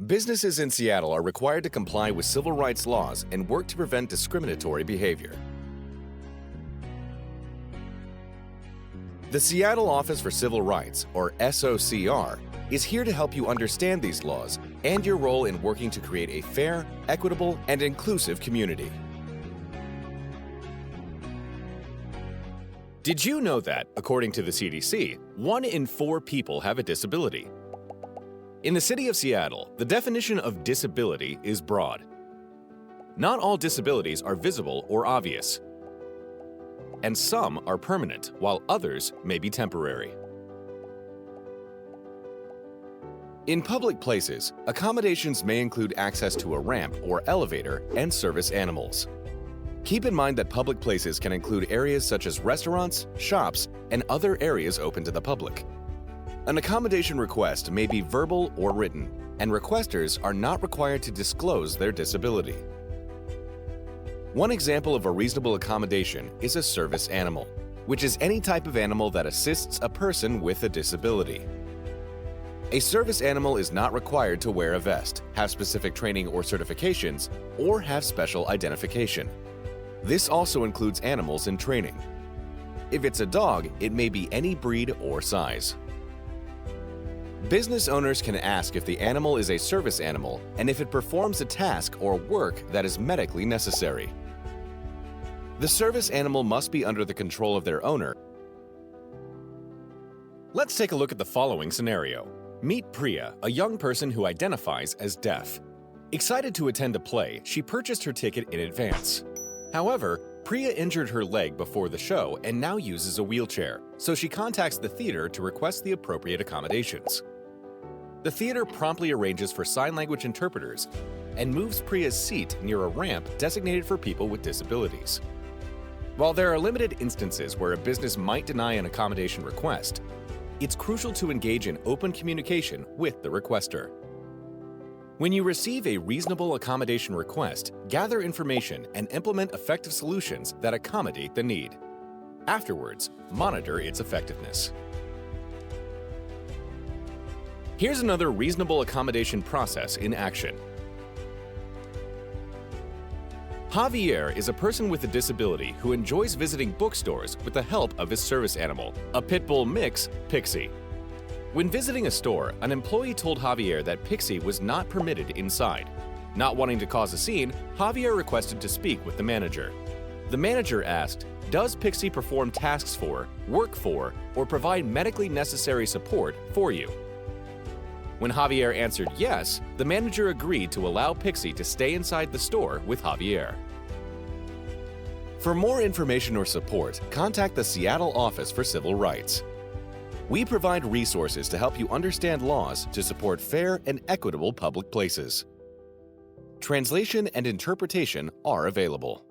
Businesses in Seattle are required to comply with civil rights laws and work to prevent discriminatory behavior. The Seattle Office for Civil Rights, or SOCR, is here to help you understand these laws and your role in working to create a fair, equitable, and inclusive community. Did you know that, according to the CDC, 1 in 4 people have a disability? In the city of Seattle, the definition of disability is broad. Not all disabilities are visible or obvious, and some are permanent, while others may be temporary. In public places, accommodations may include access to a ramp or elevator and service animals. Keep in mind that public places can include areas such as restaurants, shops, and other areas open to the public. An accommodation request may be verbal or written, and requesters are not required to disclose their disability. One example of a reasonable accommodation is a service animal, which is any type of animal that assists a person with a disability. A service animal is not required to wear a vest, have specific training or certifications, or have special identification. This also includes animals in training. If it's a dog, it may be any breed or size. Business owners can ask if the animal is a service animal and if it performs a task or work that is medically necessary. The service animal must be under the control of their owner. Let's take a look at the following scenario. Meet Priya, a young person who identifies as deaf. Excited to attend a play, she purchased her ticket in advance. However, Priya injured her leg before the show and now uses a wheelchair, so she contacts the theater to request the appropriate accommodations. The theater promptly arranges for sign language interpreters and moves Priya's seat near a ramp designated for people with disabilities. While there are limited instances where a business might deny an accommodation request, it's crucial to engage in open communication with the requester. When you receive a reasonable accommodation request, gather information and implement effective solutions that accommodate the need. Afterwards, monitor its effectiveness. Here's another reasonable accommodation process in action. Javier is a person with a disability who enjoys visiting bookstores with the help of his service animal, a pit bull mix, Pixie. When visiting a store, an employee told Javier that Pixie was not permitted inside. Not wanting to cause a scene, Javier requested to speak with the manager. The manager asked, "Does Pixie perform tasks for, work for, or provide medically necessary support for you?" When Javier answered yes, the manager agreed to allow Pixie to stay inside the store with Javier. For more information or support, contact the Seattle Office for Civil Rights. We provide resources to help you understand laws to support fair and equitable public places. Translation and interpretation are available.